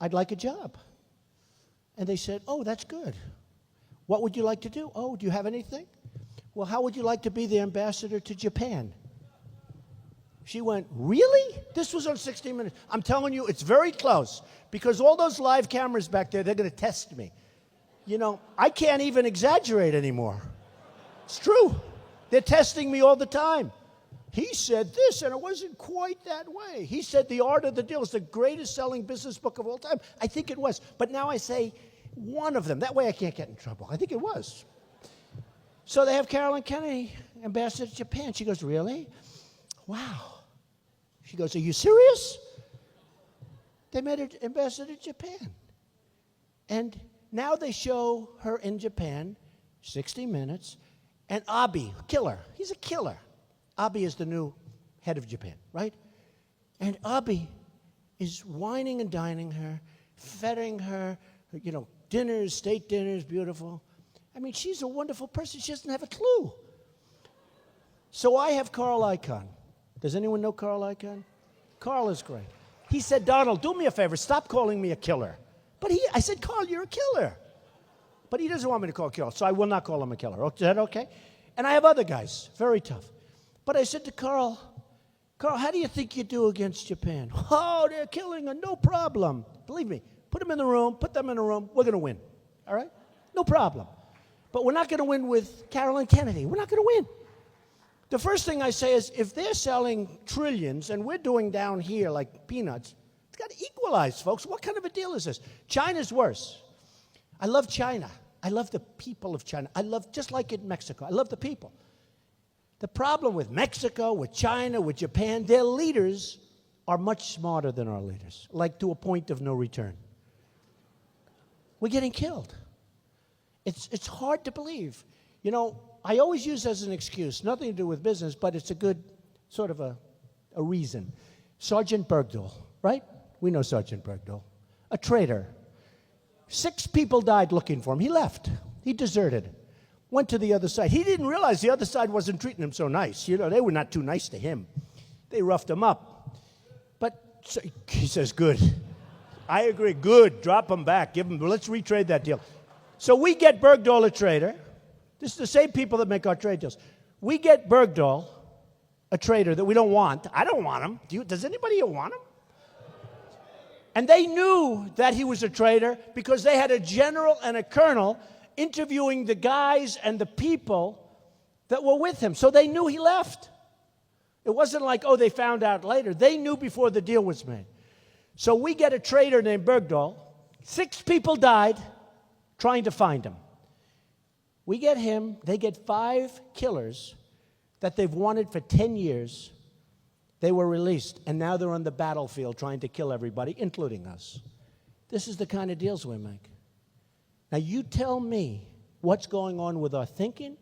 I'd like a job. And they said, oh, that's good. What would you like to do? Oh, do you have anything? Well, how would you like to be the ambassador to Japan? She went, really? This was on 60 Minutes. I'm telling you, it's very close. Because all those live cameras back there, they're going to test me. You know, I can't even exaggerate anymore. It's true. They're testing me all the time. He said this, and it wasn't quite that way. He said The Art of the Deal is the greatest selling business book of all time. I think it was. But now I say one of them. That way I can't get in trouble. I think it was. So they have Carolyn Kennedy, ambassador to Japan. She goes, really? Wow. She goes, are you serious? They made her ambassador to Japan. And now they show her in Japan, 60 Minutes, and Abe, killer. He's a killer. Abe is the new head of Japan, right? And Abe is wining and dining her, feting her, you know, dinners, state dinners, beautiful. I mean, she's a wonderful person. She doesn't have a clue. So I have Carl Icahn. Does anyone know Carl Icahn? Carl is great. He said, Donald, do me a favor. Stop calling me a killer. But I said, Carl, you're a killer. But he doesn't want me to call Carl, so I will not call him a killer. Is that okay? And I have other guys, very tough. But I said to Carl, how do you think you do against Japan? Oh, they're killing her, no problem. Believe me, put them in the room, we're going to win. All right? No problem. But we're not going to win with Carolyn Kennedy. We're not going to win. The first thing I say is, if they're selling trillions and we're doing down here like peanuts, it's got to equalize, folks. What kind of a deal is this? China's worse. I love China. I love the people of China. Just like in Mexico, I love the people. The problem with Mexico, with China, with Japan, their leaders are much smarter than our leaders, like to a point of no return. We're getting killed. It's hard to believe. You know, I always use as an excuse, nothing to do with business, but it's a good sort of a reason. Sergeant Bergdahl, right? We know Sergeant Bergdahl. A traitor. 6 people died looking for him. He left. He deserted. Went to the other side. He didn't realize the other side wasn't treating him so nice. You know, they were not too nice to him. They roughed him up. But so he says, good. I agree. Good. Drop him back. Let's retrade that deal. So we get Bergdahl a traitor. This is the same people that make our trade deals. We get Bergdahl, a traitor that we don't want. I don't want him. Does anybody here want him? And they knew that he was a traitor because they had a general and a colonel interviewing the guys and the people that were with him. So they knew he left. It wasn't like, oh, they found out later. They knew before the deal was made. So we get a traitor named Bergdahl. 6 people died trying to find him. We get him. They get 5 killers that they've wanted for 10 years. They were released, and now they're on the battlefield trying to kill everybody, including us. This is the kind of deals we make. Now, you tell me what's going on with our thinking,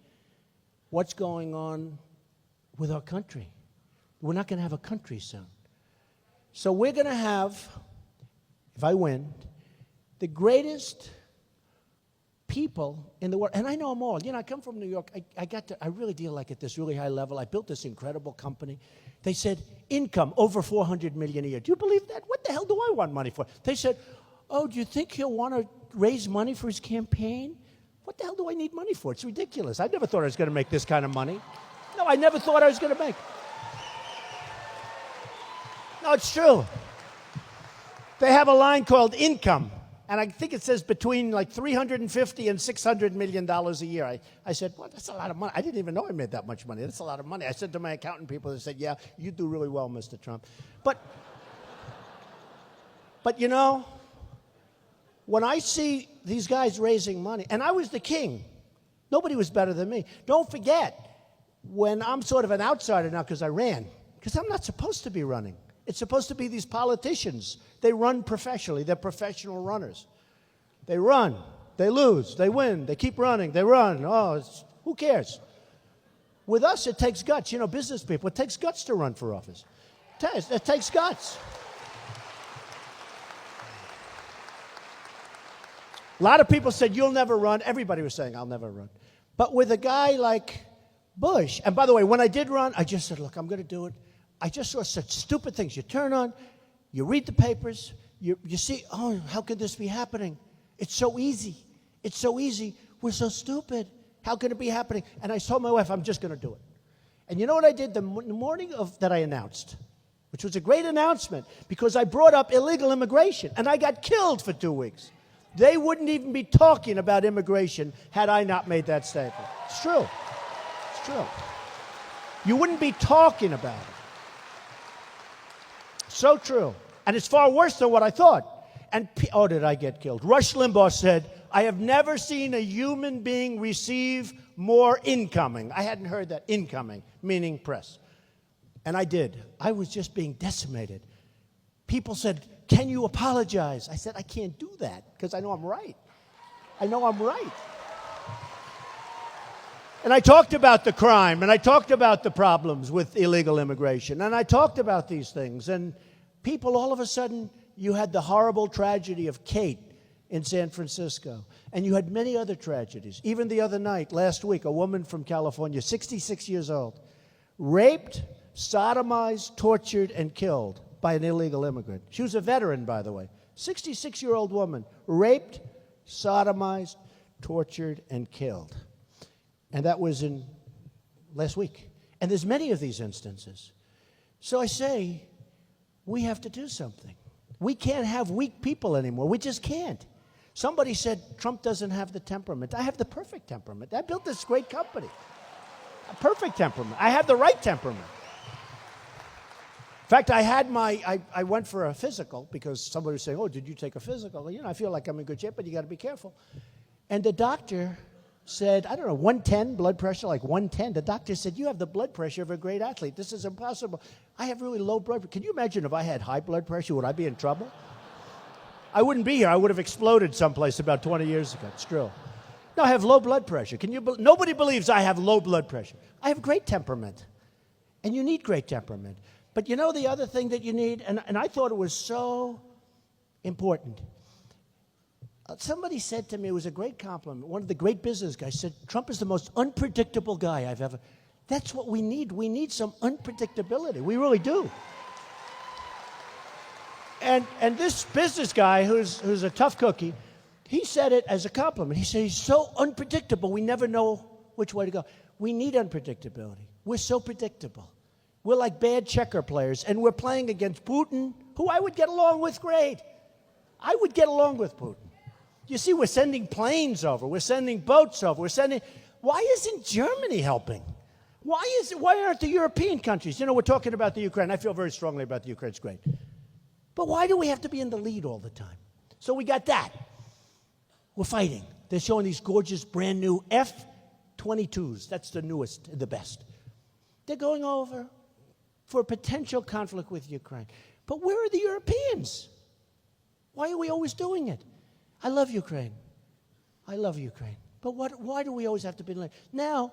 what's going on with our country. We're not going to have a country soon. So we're going to have, if I win, the greatest people in the world, and I know them all. You know, I come from New York. I really deal like at this really high level. I built this incredible company. They said, income over $400 million a year. Do you believe that? What the hell do I want money for? They said, oh, do you think he'll want to raise money for his campaign? What the hell do I need money for? It's ridiculous. I never thought I was going to make this kind of money. No, I never thought I was going to make. No, it's true. They have a line called income. And I think it says between like $350 and $600 million a year. I said, well, that's a lot of money. I didn't even know I made that much money. That's a lot of money. I said to my accountant people, they said, yeah, you do really well, Mr. Trump. But you know, when I see these guys raising money, and I was the king. Nobody was better than me. Don't forget, when I'm sort of an outsider now because I ran, because I'm not supposed to be running. It's supposed to be these politicians. They run professionally. They're professional runners. They run. They lose. They win. They keep running. They run. Oh, who cares? With us, it takes guts. You know, business people, it takes guts to run for office. It takes guts. A lot of people said, you'll never run. Everybody was saying, I'll never run. But with a guy like Bush, and by the way, when I did run, I just said, look, I'm going to do it. I just saw such stupid things. You turn on, you read the papers, You see, oh, how could this be happening? It's so easy. It's so easy. We're so stupid. How could it be happening? And I told my wife, I'm just going to do it. And you know what I did the morning of that I announced, which was a great announcement because I brought up illegal immigration, and I got killed for 2 weeks. They wouldn't even be talking about immigration had I not made that statement. It's true. It's true. You wouldn't be talking about it. So true. And it's far worse than what I thought. And, oh, did I get killed? Rush Limbaugh said, I have never seen a human being receive more incoming. I hadn't heard that. Incoming, meaning press. And I did. I was just being decimated. People said, can you apologize? I said, I can't do that because I know I'm right. I know I'm right. And I talked about the crime, and I talked about the problems with illegal immigration, and I talked about these things. And people, all of a sudden, you had the horrible tragedy of Kate in San Francisco, and you had many other tragedies. Even the other night, last week, a woman from California, 66 years old, raped, sodomized, tortured, and killed by an illegal immigrant. She was a veteran, by the way. 66-year-old woman, raped, sodomized, tortured, and killed. And that was in last week. And there's many of these instances. So I say, we have to do something. We can't have weak people anymore. We just can't. Somebody said Trump doesn't have the temperament. I have the perfect temperament. I built this great company. A perfect temperament. I have the right temperament. In fact, I went for a physical because somebody was saying, oh, did you take a physical? Well, I feel like I'm in good shape, but you got to be careful. And the doctor said, I don't know, 110 blood pressure, like 110. The doctor said, you have the blood pressure of a great athlete. This is impossible. I have really low blood pressure. Can you imagine if I had high blood pressure? Would I be in trouble? I wouldn't be here. I would have exploded someplace about 20 years ago. It's true. No, I have low blood pressure. Nobody believes I have low blood pressure. I have great temperament. And you need great temperament. But you know the other thing that you need? And I thought it was so important. Somebody said to me, it was a great compliment, one of the great business guys said, Trump is the most unpredictable guy I've ever. That's what we need. We need some unpredictability. We really do. And this business guy, who's a tough cookie, he said it as a compliment. He said, he's so unpredictable, we never know which way to go. We need unpredictability. We're so predictable. We're like bad checker players, and we're playing against Putin, who I would get along with great. I would get along with Putin. You see, we're sending planes over. We're sending boats over. Why isn't Germany helping? Why aren't the European countries? We're talking about the Ukraine. I feel very strongly about the Ukraine. It's great. But why do we have to be in the lead all the time? So we got that. We're fighting. They're showing these gorgeous, brand new F-22s. That's the newest and the best. They're going over for a potential conflict with Ukraine. But where are the Europeans? Why are we always doing it? I love Ukraine. I love Ukraine. But why do we always have to be late? Now,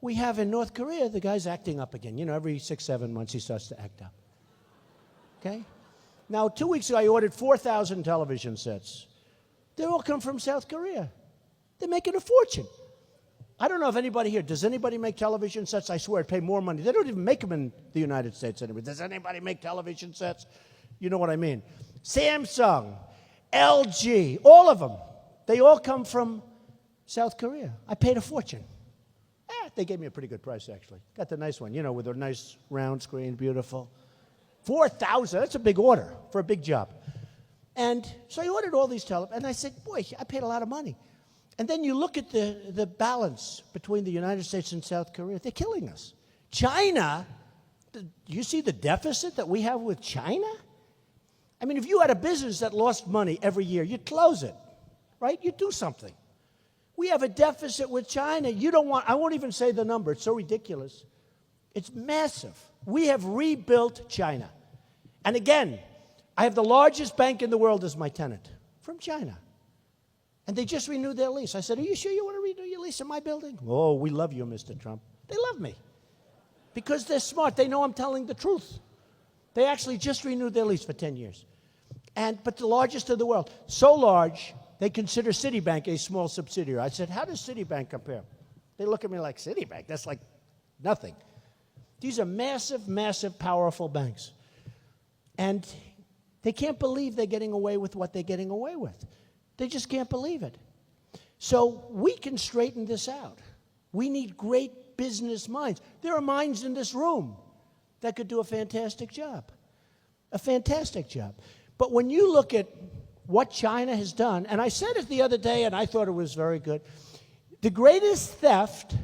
we have in North Korea, the guy's acting up again. Every 6-7 months he starts to act up. Okay? Now, 2 weeks ago, I ordered 4,000 television sets. They all come from South Korea. They're making a fortune. I don't know if anybody here, does anybody make television sets? I swear, I'd pay more money. They don't even make them in the United States anymore. Does anybody make television sets? You know what I mean. Samsung, LG, all of them. They all come from South Korea. I paid a fortune. They gave me a pretty good price, actually. Got the nice one, with a nice round screen, beautiful. 4,000, that's a big order for a big job. And so I ordered all these televisions, and I said, boy, I paid a lot of money. And then you look at the balance between the United States and South Korea. They're killing us. China, you see the deficit that we have with China? I mean, if you had a business that lost money every year, you'd close it, right? You'd do something. We have a deficit with China. I won't even say the number. It's so ridiculous. It's massive. We have rebuilt China. And again, I have the largest bank in the world as my tenant from China. And they just renewed their lease. I said, are you sure you want to renew your lease in my building? Oh, we love you, Mr. Trump. They love me because they're smart. They know I'm telling the truth. They actually just renewed their lease for 10 years. But the largest in the world. So large, they consider Citibank a small subsidiary. I said, how does Citibank compare? They look at me like, Citibank? That's like nothing. These are massive, massive, powerful banks. And They can't believe they're getting away with what they're getting away with. They just can't believe it. So we can straighten this out. We need great business minds. There are minds in this room that could do a fantastic job. A fantastic job. But when you look at what China has done, and I said it the other day and I thought it was very good, the greatest theft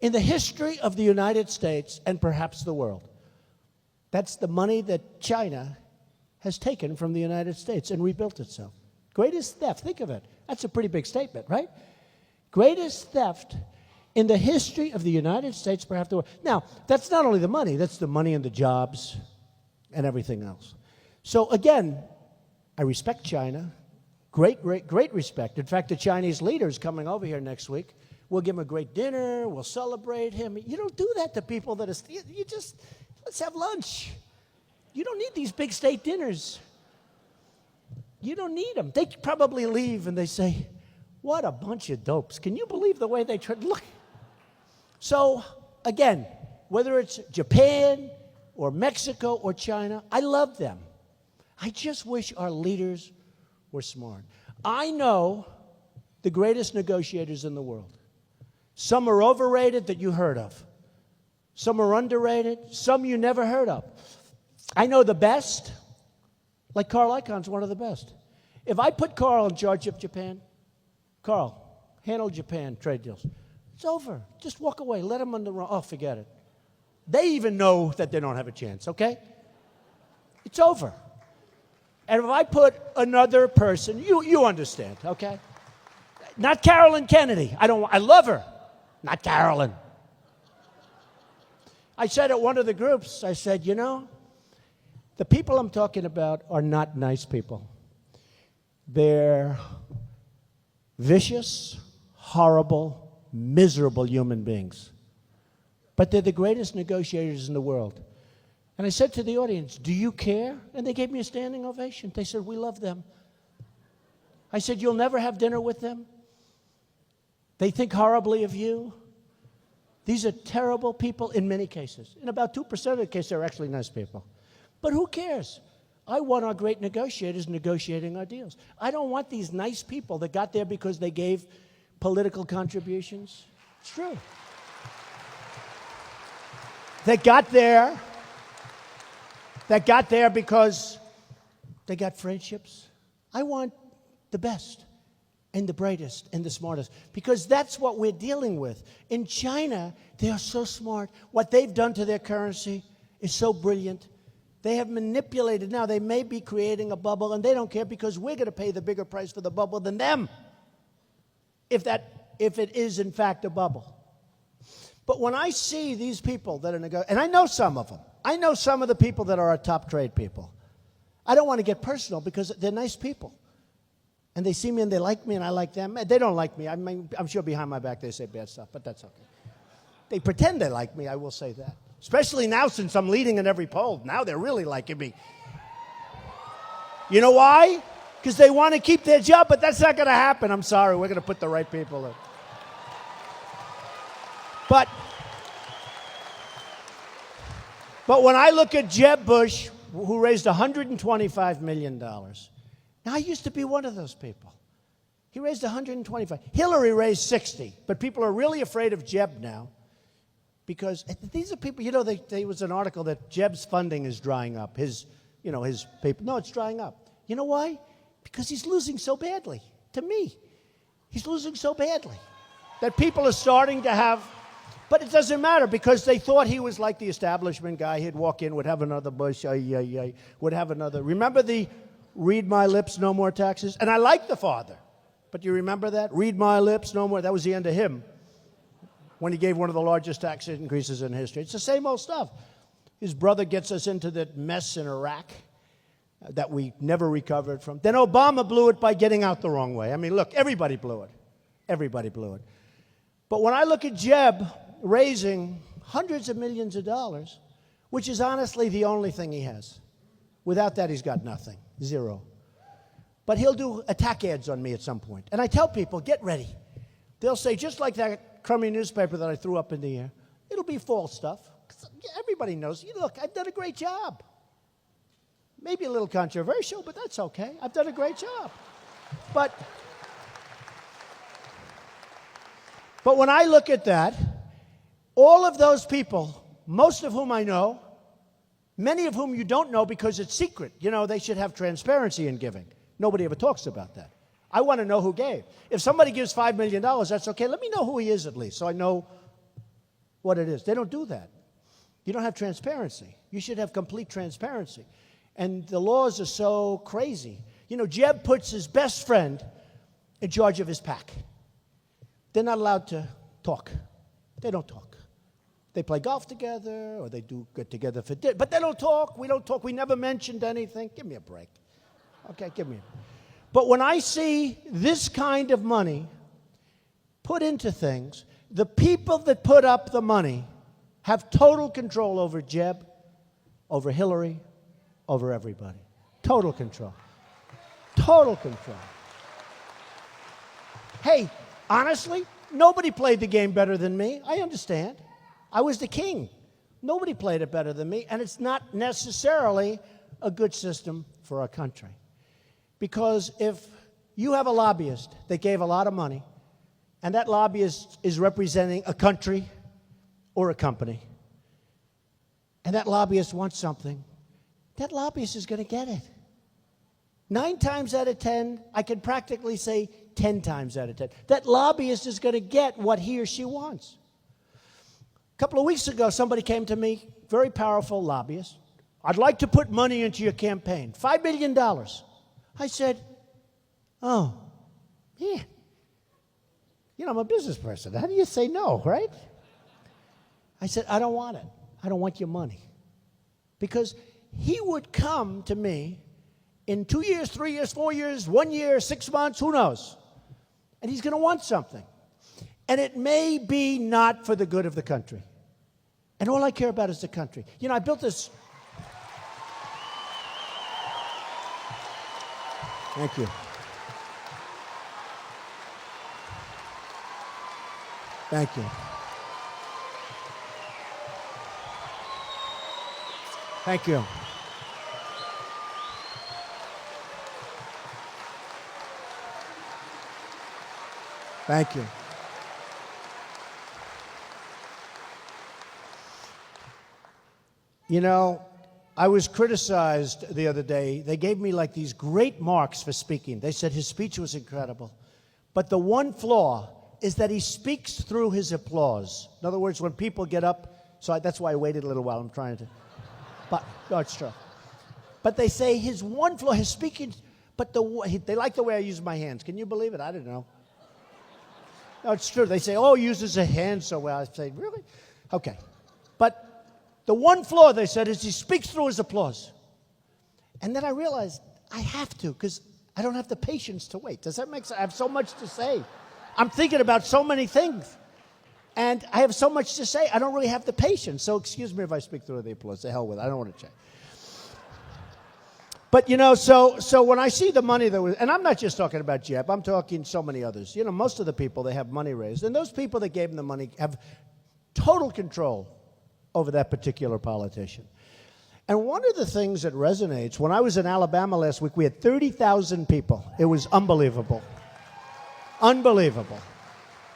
in the history of the United States and perhaps the world. That's the money that China has taken from the United States and rebuilt itself. Greatest theft, think of it. That's a pretty big statement, right? Greatest theft in the history of the United States, perhaps the world. Now, that's not only the money, that's the money and the jobs and everything else. So again, I respect China. Great respect. In fact, the Chinese leader is coming over here next week. We'll give him a great dinner. We'll celebrate him. You don't do that to people that are, you just, let's have lunch. You don't need these big state dinners. You don't need them. They probably leave and they say, what a bunch of dopes. Can you believe the way they try? Look. So, again, whether it's Japan or Mexico or China, I love them. I just wish our leaders were smart. I know the greatest negotiators in the world. Some are overrated that you heard of. Some are underrated. Some you never heard of. I know the best. Like Carl Icahn's one of the best. If I put Carl in charge of Japan, Carl, handle Japan trade deals. It's over. Just walk away. Let them on the run. Oh, forget it. They even know that they don't have a chance, okay? It's over. And if I put another person, you understand, okay? Not Carolyn Kennedy. I love her. Not Carolyn. I said at one of the groups, I said, you know, the people I'm talking about are not nice people. They're vicious, horrible, miserable human beings. But they're the greatest negotiators in the world. And I said to the audience, do you care? And they gave me a standing ovation. They said, we love them. I said, you'll never have dinner with them? They think horribly of you? These are terrible people in many cases. In about 2% of the cases, they're actually nice people. But who cares? I want our great negotiators negotiating our deals. I don't want these nice people that got there because they gave political contributions. It's true. They got there because they got friendships. I want the best and the brightest and the smartest because that's what we're dealing with. In China, they are so smart. What they've done to their currency is so brilliant. They have manipulated. Now, they may be creating a bubble, and they don't care because we're going to pay the bigger price for the bubble than them, if it is, in fact, a bubble. But when I see these people that are and I know some of them. I know some of the people that are our top trade people. I don't want to get personal because they're nice people. And they see me and they like me and I like them. They don't like me. I mean, I'm sure behind my back they say bad stuff, but that's okay. They pretend they like me, I will say that. Especially now since I'm leading in every poll. Now they're really liking me. You know why? Because they want to keep their job, but that's not going to happen. I'm sorry. We're going to put the right people in. But when I look at Jeb Bush, who raised $125 million, now I used to be one of those people. He raised 125. Hillary raised 60, but people are really afraid of Jeb now because these are people, you know, there was an article that Jeb's funding is drying up. His paper. No, it's drying up. You know why? Because he's losing so badly. To me, he's losing so badly that people are starting to have, but it doesn't matter because they thought he was like the establishment guy. He'd walk in, would have another Bush, would have another. Remember the read my lips, no more taxes? And I like the father. But do you remember that? Read my lips, no more. That was the end of him when he gave one of the largest tax increases in history. It's the same old stuff. His brother gets us into that mess in Iraq that we never recovered from. Then Obama blew it by getting out the wrong way. I mean, look, everybody blew it. Everybody blew it. But when I look at Jeb raising hundreds of millions of dollars, which is honestly the only thing he has. Without that, he's got nothing. Zero. But he'll do attack ads on me at some point. And I tell people, get ready. They'll say, just like that crummy newspaper that I threw up in the air, it'll be false stuff. Everybody knows. Look, I've done a great job. Maybe a little controversial, but that's okay. I've done a great job. But when I look at that, all of those people, most of whom I know, many of whom you don't know because it's secret. You know, they should have transparency in giving. Nobody ever talks about that. I want to know who gave. If somebody gives $5 million, that's okay. Let me know who he is at least so I know what it is. They don't do that. You don't have transparency. You should have complete transparency. And the laws are so crazy. You know, Jeb puts his best friend in charge of his pack. They're not allowed to talk. They don't talk. They play golf together or they do get together for dinner. But they don't talk. We don't talk. We never mentioned anything. Give me a break. Okay, give me a break. But when I see this kind of money put into things, the people that put up the money have total control over Jeb, over Hillary, over everybody. Total control. Total control. Hey, honestly, nobody played the game better than me. I understand. I was the king. Nobody played it better than me, and it's not necessarily a good system for our country. Because if you have a lobbyist that gave a lot of money, and that lobbyist is representing a country or a company, and that lobbyist wants something, that lobbyist is going to get it. 9 times out of 10, I can practically say 10 times out of 10, that lobbyist is going to get what he or she wants. A couple of weeks ago, somebody came to me, very powerful lobbyist. I'd like to put money into your campaign, $5 million. I said, oh, yeah. You know, I'm a business person. How do you say no, right? I said, I don't want it. I don't want your money. Because he would come to me in 2 years, 3 years, 4 years, 1 year, 6 months, who knows? And he's going to want something. And it may be not for the good of the country. And all I care about is the country. You know, I built this. Thank you. Thank you. Thank you. Thank you. You know, I was criticized the other day. They gave me like these great marks for speaking. They said his speech was incredible. But the one flaw is that he speaks through his applause. In other words, when people get up, that's why I waited a little while. I'm trying to. But, no, it's true. But they say his one flaw, his speaking, but they like the way I use my hands. Can you believe it? I didn't know. No, it's true. They say, oh, he uses his hands so well. I say, really? Okay. But the one flaw, they said, is he speaks through his applause. And then I realized I have to, because I don't have the patience to wait. Does that make sense? I have so much to say. I'm thinking about so many things. And I have so much to say, I don't really have the patience. So excuse me if I speak through the applause. The hell with it. I don't want to change. But, you know, so when I see the money that was, and I'm not just talking about Jeb, I'm talking so many others. You know, most of the people, they have money raised. And those people that gave them the money have total control over that particular politician. And one of the things that resonates, when I was in Alabama last week, we had 30,000 people. It was unbelievable. Unbelievable.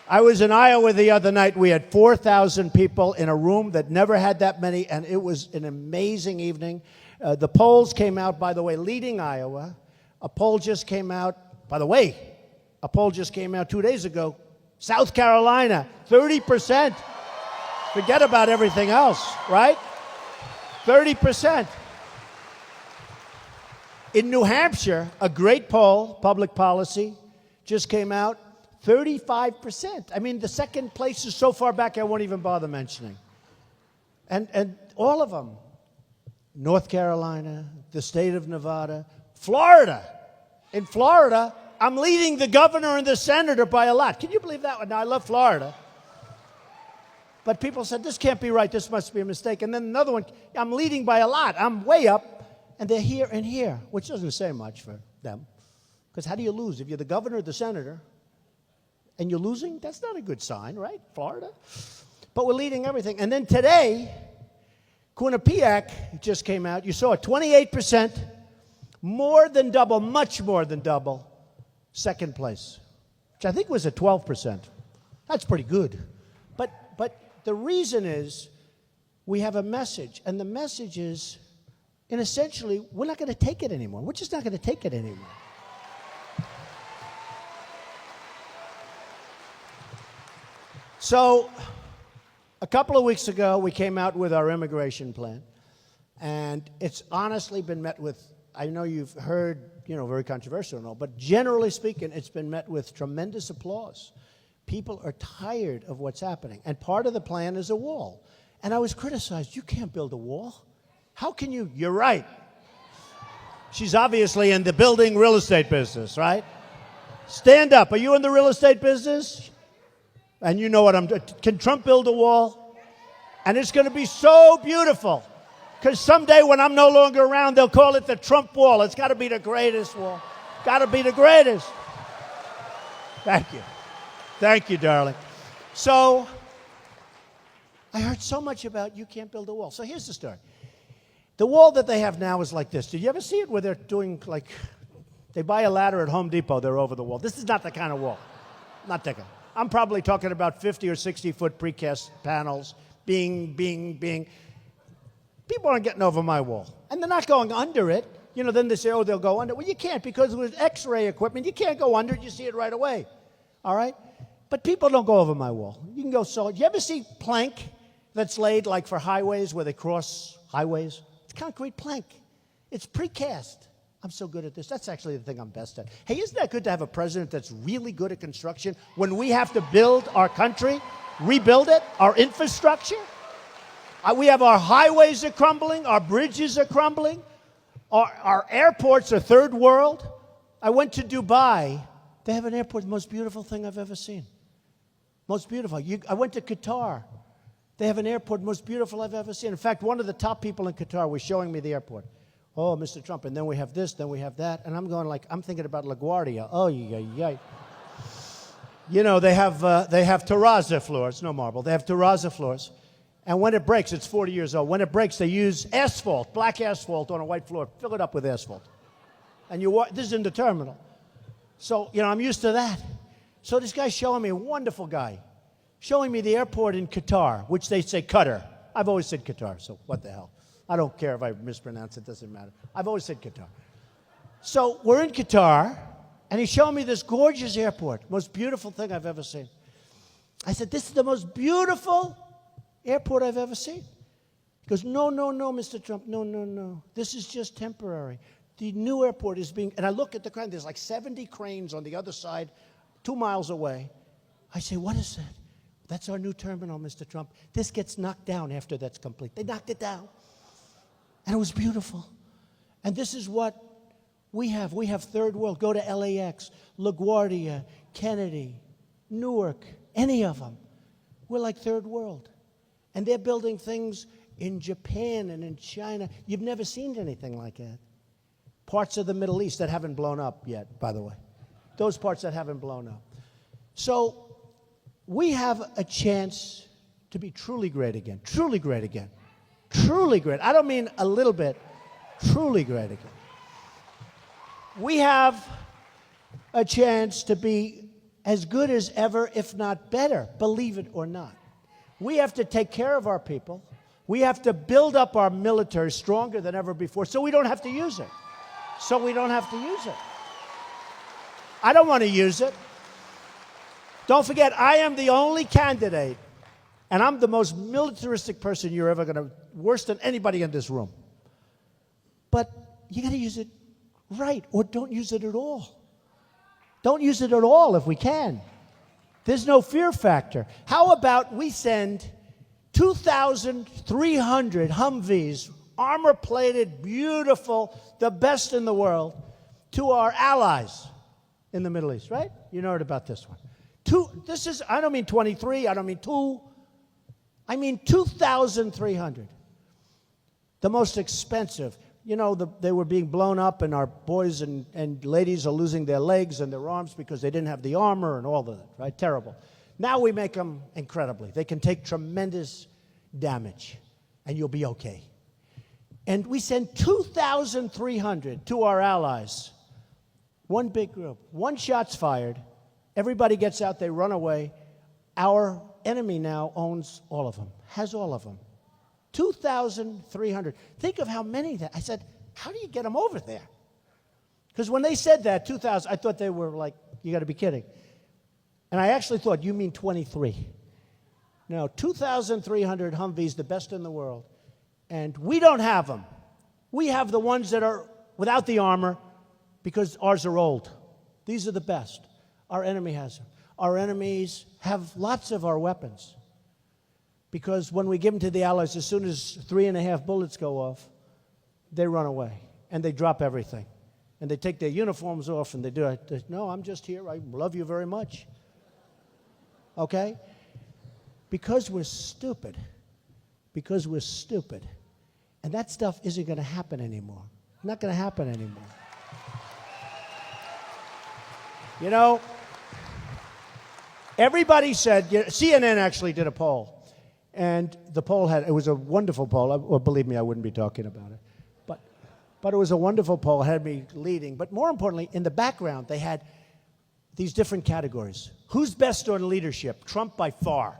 I was in Iowa the other night. We had 4,000 people in a room that never had that many, and it was an amazing evening. The polls came out, by the way, leading Iowa. A poll just came out, by the way, a poll just came out 2 days ago. South Carolina, 30%. Forget about everything else, right? 30%. In New Hampshire, a great poll, public policy, just came out, 35%. I mean, the second place is so far back I won't even bother mentioning. And all of them, North Carolina, the state of Nevada, Florida. In Florida, I'm leading the governor and the senator by a lot. Can you believe that one? Now, I love Florida. But people said, this can't be right. This must be a mistake. And then another one, I'm leading by a lot. I'm way up, and they're here and here, which doesn't say much for them. Because how do you lose? If you're the governor or the senator and you're losing, that's not a good sign, right? Florida. But we're leading everything. And then today, Quinnipiac just came out. You saw it, 28%. More than double, much more than double, second place, which I think was at 12%. That's pretty good. But the reason is we have a message, and the message is, and essentially, we're not going to take it anymore. We're just not going to take it anymore. So, a couple of weeks ago, we came out with our immigration plan, and it's honestly been met with, I know you've heard, very controversial and all, but generally speaking, it's been met with tremendous applause. People are tired of what's happening, and part of the plan is a wall. And I was criticized, you can't build a wall. How can you? You're right. She's obviously in the building real estate business, right? Stand up. Are you in the real estate business? And you know what I'm doing. Can Trump build a wall? And it's going to be so beautiful. Because someday when I'm no longer around, they'll call it the Trump wall. It's got to be the greatest wall. Got to be the greatest. Thank you. Thank you, darling. So, I heard so much about you can't build a wall. So here's the story. The wall that they have now is like this. Did you ever see it where they're doing they buy a ladder at Home Depot, they're over the wall. This is not the kind of wall. Not that kind. I'm probably talking about 50 or 60-foot precast panels. Bing, bing, bing. People aren't getting over my wall. And they're not going under it. Then they say, oh, they'll go under. Well, you can't, because with X-ray equipment, you can't go under it. You see it right away. All right? But people don't go over my wall. You can go solid. You ever see plank that's laid like for highways where they cross highways? It's concrete plank. It's precast. I'm so good at this. That's actually the thing I'm best at. Hey, isn't that good to have a president that's really good at construction when we have to build our country, rebuild it, our infrastructure? We have our highways are crumbling, our bridges are crumbling, our airports are third world. I went to Dubai. They have an airport, the most beautiful thing I've ever seen. Most beautiful. I went to Qatar. They have an airport, most beautiful I've ever seen. In fact, one of the top people in Qatar was showing me the airport. Oh, Mr. Trump, and then we have this, then we have that. And I'm going I'm thinking about LaGuardia. Oh, yeah. They have terrazzo floors, no marble. They have terrazzo floors. And when it breaks, it's 40 years old. When it breaks, they use asphalt, black asphalt on a white floor. Fill it up with asphalt. And this is in the terminal. So, I'm used to that. So this guy's showing me, a wonderful guy, showing me the airport in Qatar, which they say Qatar. I've always said Qatar, so what the hell. I don't care if I mispronounce it, doesn't matter. I've always said Qatar. So we're in Qatar, and he's showing me this gorgeous airport, most beautiful thing I've ever seen. I said, this is the most beautiful airport I've ever seen. He goes, no, Mr. Trump, no. This is just temporary. The new airport is being, and I look at the crane, there's 70 cranes on the other side, 2 miles away. I say, what is that? That's our new terminal, Mr. Trump. This gets knocked down after that's complete. They knocked it down. And it was beautiful. And this is what we have. We have third world. Go to LAX, LaGuardia, Kennedy, Newark, any of them. We're like third world. And they're building things in Japan and in China. You've never seen anything like that. Parts of the Middle East that haven't blown up yet, by the way. Those parts that haven't blown up. So we have a chance to be truly great again. Truly great again. Truly great. I don't mean a little bit. Truly great again. We have a chance to be as good as ever, if not better, believe it or not. We have to take care of our people. We have to build up our military stronger than ever before so we don't have to use it. I don't want to use it. Don't forget, I am the only candidate, and I'm the most militaristic person you're ever going to, worse than anybody in this room. But you got to use it right, or don't use it at all. Don't use it at all if we can. There's no fear factor. How about we send 2,300 Humvees, armor-plated, beautiful, the best in the world, to our allies in the Middle East, right? You heard about this one. I don't mean 23, I don't mean 2. I mean 2,300. The most expensive. They were being blown up, and our boys and ladies are losing their legs and their arms because they didn't have the armor and all of that, right? Terrible. Now we make them incredibly. They can take tremendous damage, and you'll be okay. And we send 2,300 to our allies. One big group. One shot's fired. Everybody gets out. They run away. Our enemy now owns all of them, has all of them. 2,300. Think of how many that. I said, how do you get them over there? Because when they said that, 2,000, I thought they were like, you got to be kidding. And I actually thought, you mean 23. No, 2,300 Humvees, the best in the world. And we don't have them. We have the ones that are without the armor because ours are old. These are the best. Our enemy has them. Our enemies have lots of our weapons. Because when we give them to the Allies, as soon as 3.5 bullets go off, they run away. And they drop everything. And they take their uniforms off and they do it. No, I'm just here. I love you very much. Okay? Because we're stupid. Because we're stupid. And that stuff isn't going to happen anymore. Not going to happen anymore. You know, everybody said, CNN actually did a poll. And the poll it was a wonderful poll. Well, believe me, I wouldn't be talking about it. But it was a wonderful poll, had me leading. But more importantly, in the background, they had these different categories. Who's best on leadership? Trump by far.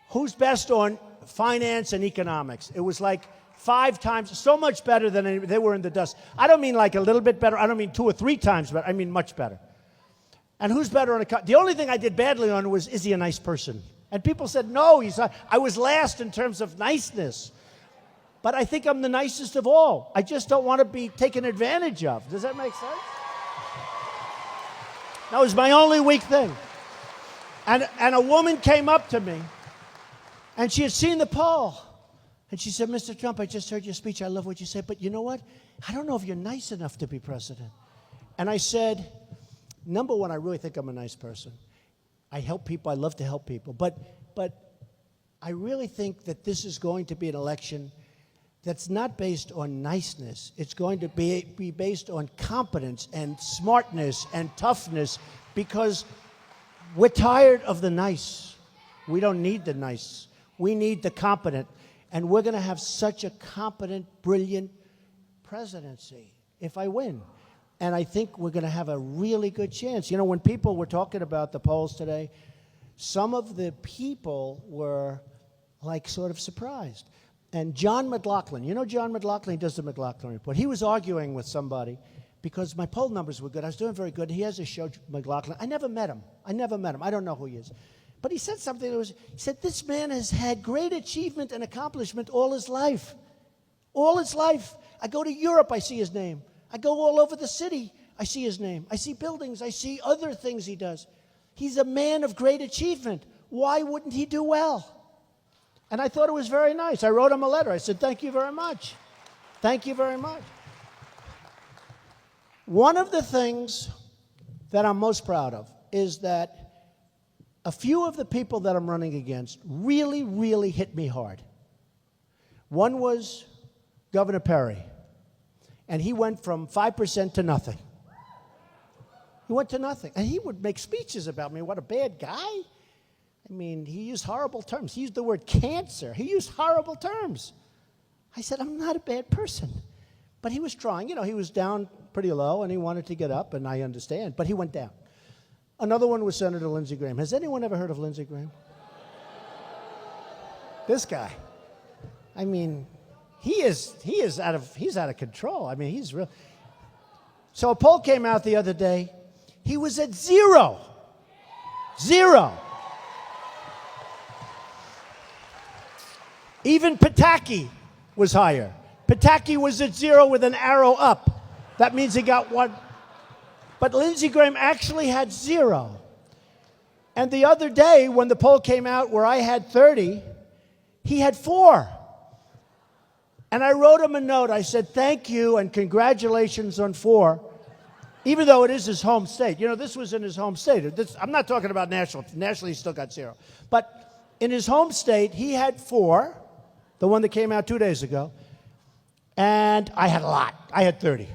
Who's best on finance and economics? It was like 5 times, so much better than they were in the dust. I don't mean like a little bit better. I don't mean 2 or 3 times better. I mean much better. And who's better on the only thing I did badly on was, is he a nice person? And people said, no, I was last in terms of niceness. But I think I'm the nicest of all. I just don't want to be taken advantage of. Does that make sense? That was my only weak thing. And a woman came up to me, and she had seen the poll. And she said, Mr. Trump, I just heard your speech. I love what you said. But you know what? I don't know if you're nice enough to be president. And I said, number one, I really think I'm a nice person. I help people. I love to help people. But I really think that this is going to be an election that's not based on niceness. It's going to be based on competence and smartness and toughness, because we're tired of the nice. We don't need the nice. We need the competent. And we're going to have such a competent, brilliant presidency if I win. And I think we're going to have a really good chance. You know, when people were talking about the polls today, some of the people were like sort of surprised. And John McLaughlin, you know John McLaughlin? He does the McLaughlin Report. He was arguing with somebody because my poll numbers were good. I was doing very good. He has a show, McLaughlin. I never met him. I don't know who he is. But he said something he said, this man has had great achievement and accomplishment all his life. All his life. I go to Europe, I see his name. I go all over the city, I see his name. I see buildings, I see other things he does. He's a man of great achievement. Why wouldn't he do well? And I thought it was very nice. I wrote him a letter. I said, thank you very much. Thank you very much. One of the things that I'm most proud of is that a few of the people that I'm running against really, really hit me hard. One was Governor Perry, and he went from 5% to nothing. He went to nothing. And he would make speeches about me. What a bad guy. I mean, he used horrible terms. He used the word cancer. He used horrible terms. I said, I'm not a bad person. But he was trying. You know, he was down pretty low, and he wanted to get up, and I understand. But he went down. Another one was Senator Lindsey Graham. Has anyone ever heard of Lindsey Graham? This guy. I mean, he's out of control. I mean, he's real. So a poll came out the other day. He was at 0. 0. Even Pataki was higher. Pataki was at 0 with an arrow up. That means he got 1. But Lindsey Graham actually had 0. And the other day, when the poll came out where I had 30, he had 4. And I wrote him a note. I said, thank you and congratulations on 4, even though it is his home state. You know, this was in his home state. I'm not talking about national. Nationally, he still got 0. But in his home state, he had 4, the one that came out 2 days ago. And I had a lot. I had 30.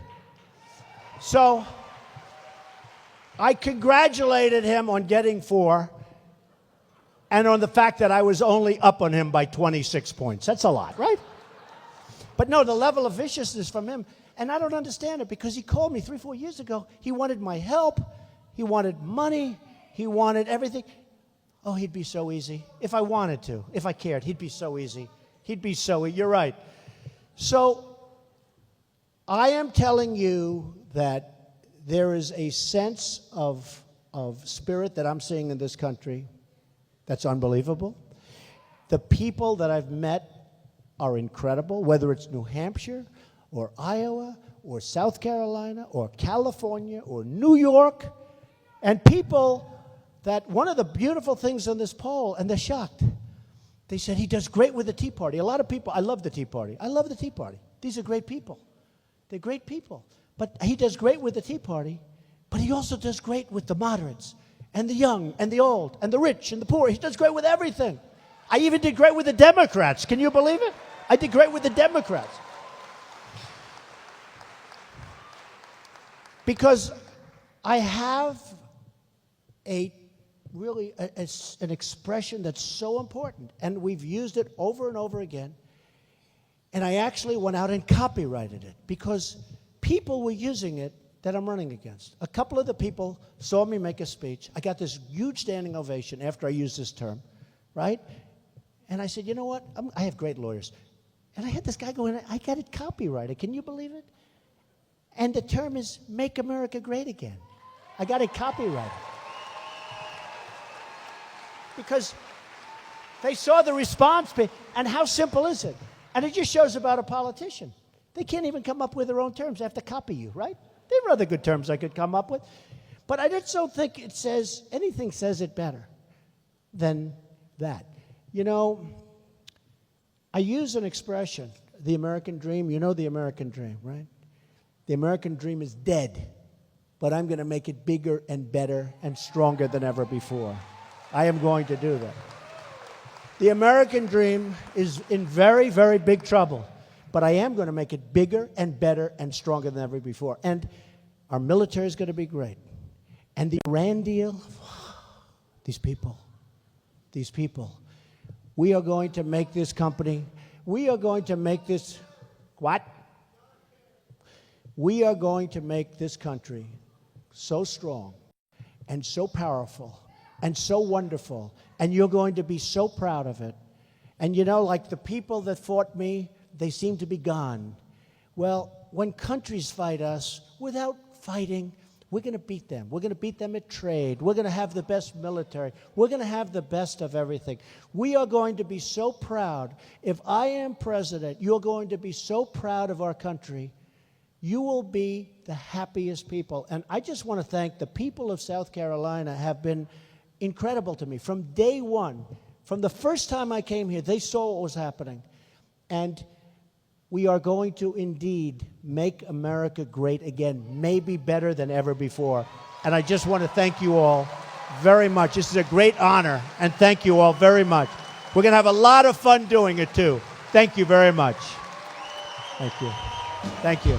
So I congratulated him on getting 4 and on the fact that I was only up on him by 26 points. That's a lot, right? But no, the level of viciousness from him, and I don't understand it because he called me 3, 4 years ago. He wanted my help. He wanted money. He wanted everything. Oh, he'd be so easy. If I wanted to, if I cared, he'd be so easy. He'd be so easy. You're right. So I am telling you that there is a sense of spirit that I'm seeing in this country that's unbelievable. The people that I've met are incredible, whether it's New Hampshire or Iowa or South Carolina or California or New York, and people that one of the beautiful things on this poll, and they're shocked, they said he does great with the Tea Party. A lot of people, I love the Tea Party. I love the Tea Party. These are great people. They're great people. But he does great with the Tea Party, but he also does great with the moderates and the young and the old and the rich and the poor. He does great with everything. I even did great with the Democrats. Can you believe it? I did great with the Democrats. Because I have an expression that's so important, and we've used it over and over again, and I actually went out and copyrighted it because people were using it that I'm running against. A couple of the people saw me make a speech. I got this huge standing ovation after I used this term, right? And I said, you know what? I have great lawyers. And I had this guy going, I got it copyrighted. Can you believe it? And the term is Make America Great Again. I got it copyrighted. Because they saw the response, and how simple is it? And it just shows about a politician. They can't even come up with their own terms. They have to copy you, right? There are other good terms I could come up with. But I just don't think it says, anything says it better than that. You know, I use an expression, the American dream. You know the American dream, right? The American dream is dead, but I'm going to make it bigger and better and stronger than ever before. I am going to do that. The American dream is in very, very big trouble, but I am going to make it bigger and better and stronger than ever before. And our military is going to be great. And the Iran deal, these people, we are going to make this company, we are going to make this, what? We are going to make this country so strong and so powerful and so wonderful, and you're going to be so proud of it. And you know, like the people that fought me, they seem to be gone. Well, when countries fight us, without fighting, we're going to beat them. We're going to beat them at trade. We're going to have the best military. We're going to have the best of everything. We are going to be so proud. If I am president, you're going to be so proud of our country. You will be the happiest people. And I just want to thank the people of South Carolina have been incredible to me. From day one, from the first time I came here, they saw what was happening. And we are going to indeed make America great again, maybe better than ever before. And I just want to thank you all very much. This is a great honor, and thank you all very much. We're going to have a lot of fun doing it, too. Thank you very much. Thank you. Thank you.